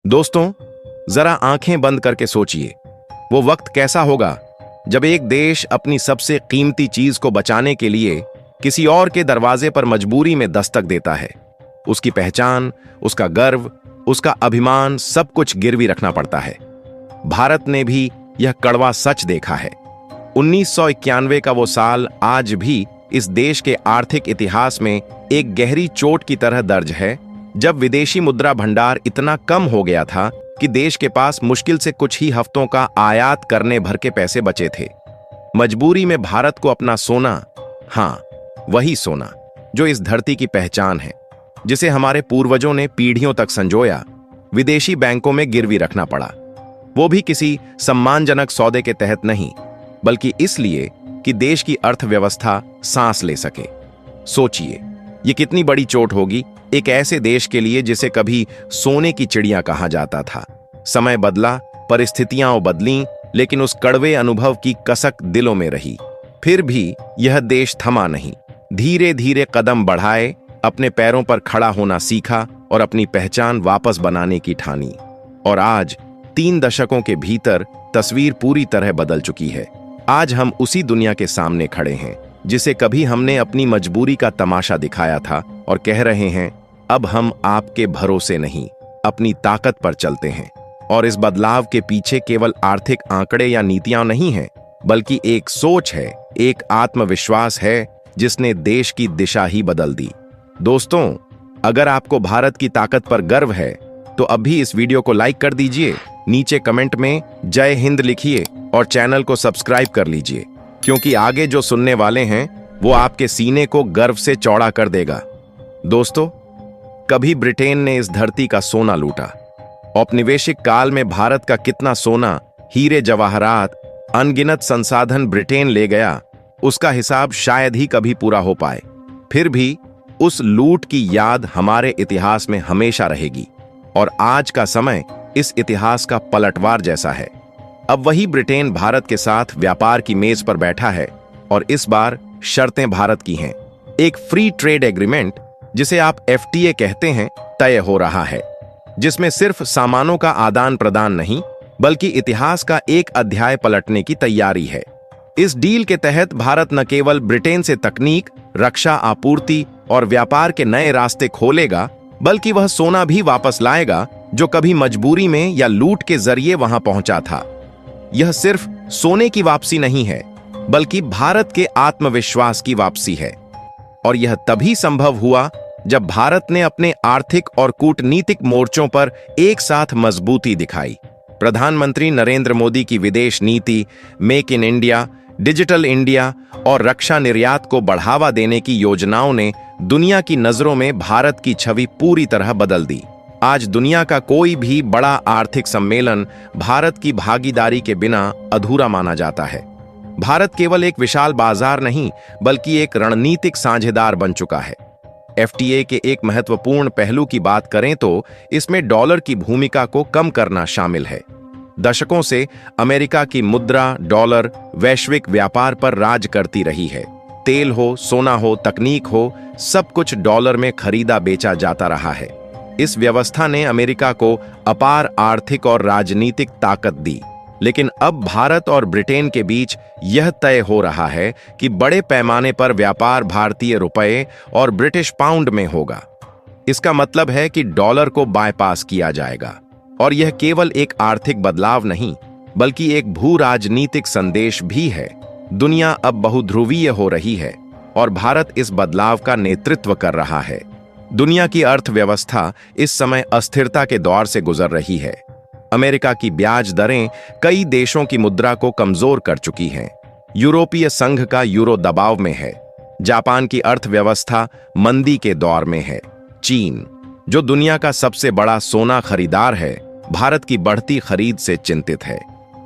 दोस्तों, जरा आंखें बंद करके सोचिए, वो वक्त कैसा होगा जब एक देश अपनी सबसे कीमती चीज को बचाने के लिए किसी और के दरवाजे पर मजबूरी में दस्तक देता है। उसकी पहचान, उसका गर्व, उसका अभिमान सब कुछ गिरवी रखना पड़ता है। भारत ने भी यह कड़वा सच देखा है। 1991 का वो साल आज भी इस देश के आर्थिक इतिहास में एक गहरी चोट की तरह दर्ज है, जब विदेशी मुद्रा भंडार इतना कम हो गया था कि देश के पास मुश्किल से कुछ ही हफ्तों का आयात करने भर के पैसे बचे थे। मजबूरी में भारत को अपना सोना, हाँ, वही सोना जो इस धरती की पहचान है, जिसे हमारे पूर्वजों ने पीढ़ियों तक संजोया, विदेशी बैंकों में गिरवी रखना पड़ा। वो भी किसी सम्मानजनक सौदे के तहत नहीं, बल्कि इसलिए कि देश की अर्थव्यवस्था सांस ले सके। सोचिए, ये कितनी बड़ी चोट होगी एक ऐसे देश के लिए जिसे कभी सोने की चिड़िया कहा जाता था। समय बदला, परिस्थितियां बदलीं, लेकिन उस कड़वे अनुभव की कसक दिलों में रही। फिर भी यह देश थमा नहीं। धीरे धीरे कदम बढ़ाए, अपने पैरों पर खड़ा होना सीखा और अपनी पहचान वापस बनाने की ठानी। और आज 3 दशकों के भीतर तस्वीर पूरी तरह बदल चुकी है। आज हम उसी दुनिया के सामने खड़े हैं जिसे कभी हमने अपनी मजबूरी का तमाशा दिखाया था, और कह रहे हैं, अब हम आपके भरोसे नहीं, अपनी ताकत पर चलते हैं। और इस बदलाव के पीछे केवल आर्थिक आंकड़े या नीतियां नहीं हैं, बल्कि एक सोच है, एक आत्मविश्वास है जिसने देश की दिशा ही बदल दी। दोस्तों, अगर आपको भारत की ताकत पर गर्व है तो अभी इस वीडियो को लाइक कर दीजिए, नीचे कमेंट में जय हिंद लिखिए और चैनल को सब्सक्राइब कर लीजिए, क्योंकि आगे जो सुनने वाले हैं वो आपके सीने को गर्व से चौड़ा कर देगा। दोस्तों, कभी ब्रिटेन ने इस धरती का सोना लूटा। औपनिवेशिक काल में भारत का कितना सोना, हीरे जवाहरात, अनगिनत संसाधन ब्रिटेन ले गया, उसका हिसाब शायद ही कभी पूरा हो पाए। फिर भी उस लूट की याद हमारे इतिहास में हमेशा रहेगी, और आज का समय इस इतिहास का पलटवार जैसा है। अब वही ब्रिटेन भारत के साथ व्यापार की मेज पर बैठा है, और इस बार शर्तें भारत की हैं। एक फ्री ट्रेड एग्रीमेंट, जिसे आप FTA कहते हैं, तय हो रहा है, जिसमें सिर्फ सामानों का आदान प्रदान नहीं, बल्कि इतिहास का एक अध्याय पलटने की तैयारी है। इस डील के तहत भारत न केवल ब्रिटेन से तकनीक, रक्षा आपूर्ति और व्यापार के नए रास्ते खोलेगा, बल्कि वह सोना भी वापस लाएगा जो कभी मजबूरी में या लूट के जरिए वहां पहुंचा था। यह सिर्फ सोने की वापसी नहीं है, बल्कि भारत के आत्मविश्वास की वापसी है। और यह तभी संभव हुआ जब भारत ने अपने आर्थिक और कूटनीतिक मोर्चों पर एक साथ मजबूती दिखाई। प्रधानमंत्री नरेंद्र मोदी की विदेश नीति, make in India, digital India और रक्षा निर्यात को बढ़ावा देने की योजनाओं ने दुनिया की नजरों में भारत की छवि पूरी तरह बदल दी। आज दुनिया का कोई भी बड़ा आर्थिक सम्मेलन भारत की भागीदारी के बिना अधूरा माना जाता है। भारत केवल एक विशाल बाजार नहीं, बल्कि एक रणनीतिक साझेदार बन चुका है। FTA के एक महत्वपूर्ण पहलू की बात करें तो इसमें डॉलर की भूमिका को कम करना शामिल है। दशकों से अमेरिका की मुद्रा, डॉलर, वैश्विक व्यापार पर राज करती रही है। तेल हो, सोना हो, तकनीक हो, सब कुछ डॉलर में खरीदा बेचा जाता रहा है। इस व्यवस्था ने अमेरिका को अपार आर्थिक और राजनीतिक ताकत दी। लेकिन अब भारत और ब्रिटेन के बीच यह तय हो रहा है कि बड़े पैमाने पर व्यापार भारतीय रुपये और ब्रिटिश पाउंड में होगा। इसका मतलब है कि डॉलर को बायपास किया जाएगा। और यह केवल एक आर्थिक बदलाव नहीं, बल्कि एक भू राजनीतिक संदेश भी है। दुनिया अब बहुध्रुवीय हो रही है, और भारत इस बदलाव का नेतृत्व कर रहा है। दुनिया की अर्थव्यवस्था इस समय अस्थिरता के दौर से गुजर रही है। अमेरिका की ब्याज दरें कई देशों की मुद्रा को कमजोर कर चुकी हैं। यूरोपीय संघ का यूरो दबाव में है। जापान की अर्थव्यवस्था मंदी के दौर में है। चीन, जो दुनिया का सबसे बड़ा सोना खरीदार है, भारत की बढ़ती खरीद से चिंतित है।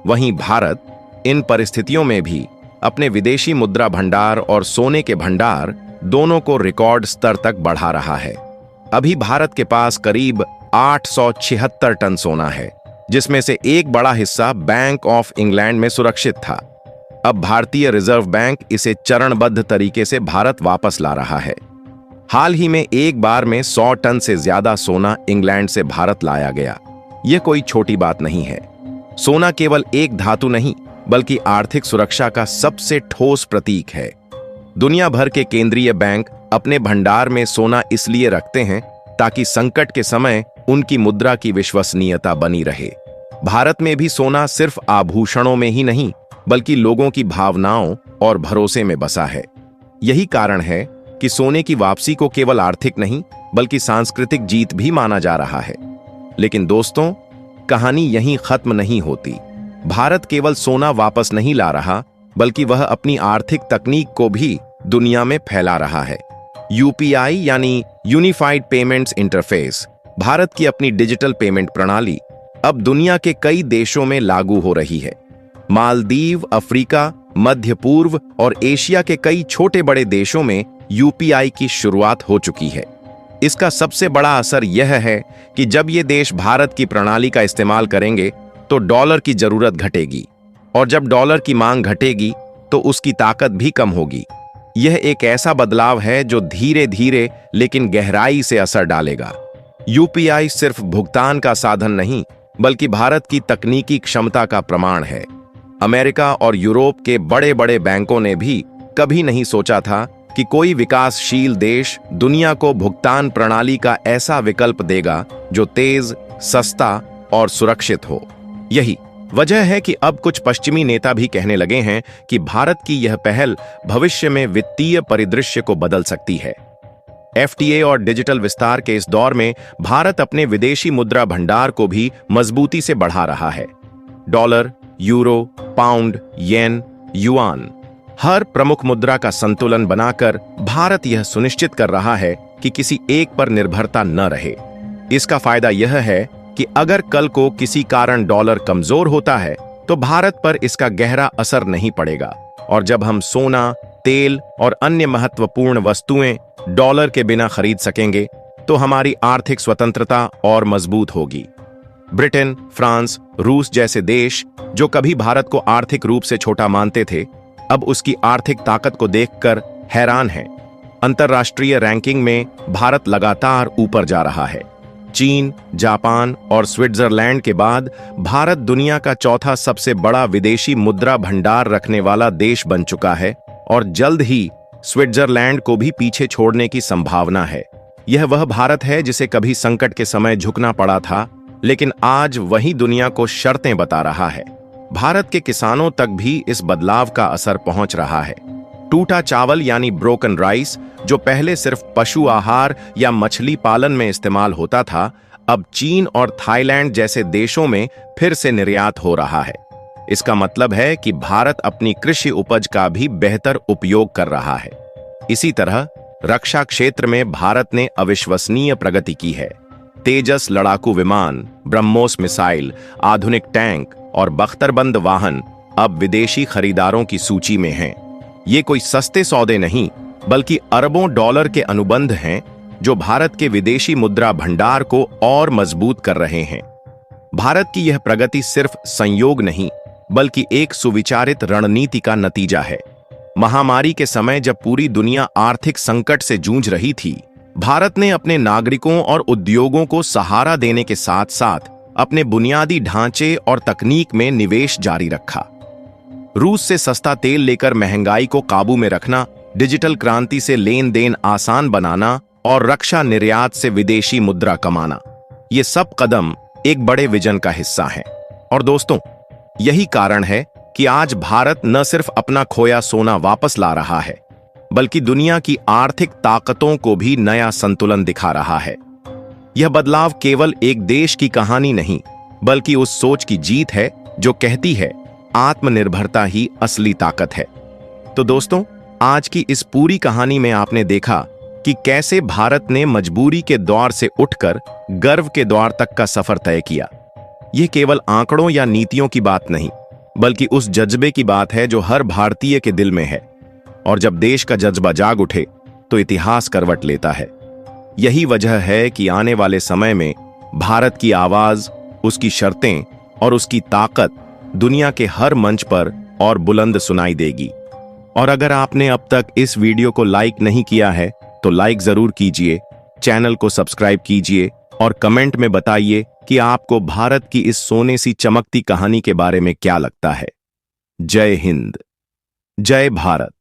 वहीं भारत इन परिस्थितियों में भी अपने विदेशी मुद्रा भंडार और सोने के भंडार दोनों को रिकॉर्ड स्तर तक बढ़ा रहा है। अभी भारत के पास करीब 876 टन सोना है, जिसमें से एक बड़ा हिस्सा बैंक ऑफ इंग्लैंड में सुरक्षित था। अब भारतीय रिजर्व बैंक इसे चरणबद्ध तरीके से भारत वापस ला रहा है। हाल ही में एक बार में 100 टन से ज्यादा सोना इंग्लैंड से भारत लाया गया। यह कोई छोटी बात नहीं है। सोना केवल एक धातु नहीं, बल्कि आर्थिक सुरक्षा का सबसे ठोस प्रतीक है। दुनिया भर के केंद्रीय बैंक अपने भंडार में सोना इसलिए रखते हैं ताकि संकट के समय उनकी मुद्रा की विश्वसनीयता बनी रहे। भारत में भी सोना सिर्फ आभूषणों में ही नहीं, बल्कि लोगों की भावनाओं और भरोसे में बसा है। यही कारण है कि सोने की वापसी को केवल आर्थिक नहीं, बल्कि सांस्कृतिक जीत भी माना जा रहा है। लेकिन दोस्तों, कहानी यहीं खत्म नहीं होती। भारत केवल सोना वापस नहीं ला रहा, बल्कि वह अपनी आर्थिक तकनीक को भी दुनिया में फैला रहा है। यूपीआई यानी यूनिफाइड पेमेंट्स इंटरफेस, भारत की अपनी डिजिटल पेमेंट प्रणाली अब दुनिया के कई देशों में लागू हो रही है। मालदीव, अफ्रीका, मध्य पूर्व और एशिया के कई छोटे बड़े देशों में यूपीआई की शुरुआत हो चुकी है। इसका सबसे बड़ा असर यह है कि जब ये देश भारत की प्रणाली का इस्तेमाल करेंगे तो डॉलर की जरूरत घटेगी, और जब डॉलर की मांग घटेगी तो उसकी ताकत भी कम होगी। यह एक ऐसा बदलाव है जो धीरे धीरे लेकिन गहराई से असर डालेगा। यूपीआई सिर्फ भुगतान का साधन नहीं, बल्कि भारत की तकनीकी क्षमता का प्रमाण है। अमेरिका और यूरोप के बड़े बड़े बैंकों ने भी कभी नहीं सोचा था कि कोई विकासशील देश दुनिया को भुगतान प्रणाली का ऐसा विकल्प देगा जो तेज, सस्ता और सुरक्षित हो। यही वजह है कि अब कुछ पश्चिमी नेता भी कहने लगे हैं कि भारत की यह पहल भविष्य में वित्तीय परिदृश्य को बदल सकती है। एफटीए और डिजिटल विस्तार के इस दौर में भारत अपने विदेशी मुद्रा भंडार को भी मजबूती से बढ़ा रहा है। डॉलर, यूरो, पाउंड, येन, युआन, हर प्रमुख मुद्रा का संतुलन बनाकर भारत यह सुनिश्चित कर रहा है कि किसी एक पर निर्भरता न रहे। इसका फायदा यह है कि अगर कल को किसी कारण डॉलर कमजोर होता है तो भारत पर इसका गहरा असर नहीं पड़ेगा, और जब हम सोना, तेल और अन्य महत्वपूर्ण वस्तुएं डॉलर के बिना खरीद सकेंगे तो हमारी आर्थिक स्वतंत्रता और मजबूत होगी। ब्रिटेन, फ्रांस, रूस जैसे देश जो कभी भारत को आर्थिक रूप से छोटा मानते थे, अब उसकी आर्थिक ताकत को देखकर हैरान हैं। अंतर्राष्ट्रीय रैंकिंग में भारत लगातार ऊपर जा रहा है। चीन, जापान और स्विट्जरलैंड के बाद भारत दुनिया का चौथा सबसे बड़ा विदेशी मुद्रा भंडार रखने वाला देश बन चुका है, और जल्द ही स्विट्जरलैंड को भी पीछे छोड़ने की संभावना है। यह वह भारत है जिसे कभी संकट के समय झुकना पड़ा था, लेकिन आज वही दुनिया को शर्तें बता रहा है। भारत के किसानों तक भी इस बदलाव का असर पहुंच रहा है। टूटा चावल यानी ब्रोकन राइस, जो पहले सिर्फ पशु आहार या मछली पालन में इस्तेमाल होता था, अब चीन और थाईलैंड जैसे देशों में फिर से निर्यात हो रहा है। इसका मतलब है कि भारत अपनी कृषि उपज का भी बेहतर उपयोग कर रहा है। इसी तरह रक्षा क्षेत्र में भारत ने अविश्वसनीय प्रगति की है। तेजस लड़ाकू विमान, ब्रह्मोस मिसाइल, आधुनिक टैंक और बख्तरबंद वाहन अब विदेशी खरीदारों की सूची में हैं। ये कोई सस्ते सौदे नहीं, बल्कि अरबों डॉलर के अनुबंध हैं जो भारत के विदेशी मुद्रा भंडार को और मजबूत कर रहे हैं। भारत की यह प्रगति सिर्फ संयोग नहीं, बल्कि एक सुविचारित रणनीति का नतीजा है। महामारी के समय जब पूरी दुनिया आर्थिक संकट से जूझ रही थी, भारत ने अपने नागरिकों और उद्योगों को सहारा देने के साथ साथ अपने बुनियादी ढांचे और तकनीक में निवेश जारी रखा। रूस से सस्ता तेल लेकर महंगाई को काबू में रखना, डिजिटल क्रांति से लेन देन आसान बनाना और रक्षा निर्यात से विदेशी मुद्रा कमाना, ये सब कदम एक बड़े विजन का हिस्सा हैं। और दोस्तों, यही कारण है कि आज भारत न सिर्फ अपना खोया सोना वापस ला रहा है, बल्कि दुनिया की आर्थिक ताकतों को भी नया संतुलन दिखा रहा है। यह बदलाव केवल एक देश की कहानी नहीं, बल्कि उस सोच की जीत है जो कहती है आत्मनिर्भरता ही असली ताकत है। तो दोस्तों, आज की इस पूरी कहानी में आपने देखा कि कैसे भारत ने मजबूरी के दौर से उठकर गर्व के दौर तक का सफर तय किया। यह केवल आंकड़ों या नीतियों की बात नहीं, बल्कि उस जज्बे की बात है जो हर भारतीय के दिल में है। और जब देश का जज्बा जाग उठे तो इतिहास करवट लेता है। यही वजह है कि आने वाले समय में भारत की आवाज, उसकी शर्तें और उसकी ताकत दुनिया के हर मंच पर और बुलंद सुनाई देगी। और अगर आपने अब तक इस वीडियो को लाइक नहीं किया है तो लाइक जरूर कीजिए, चैनल को सब्सक्राइब कीजिए और कमेंट में बताइए कि आपको भारत की इस सोने सी चमकती कहानी के बारे में क्या लगता है। जय हिंद, जय भारत।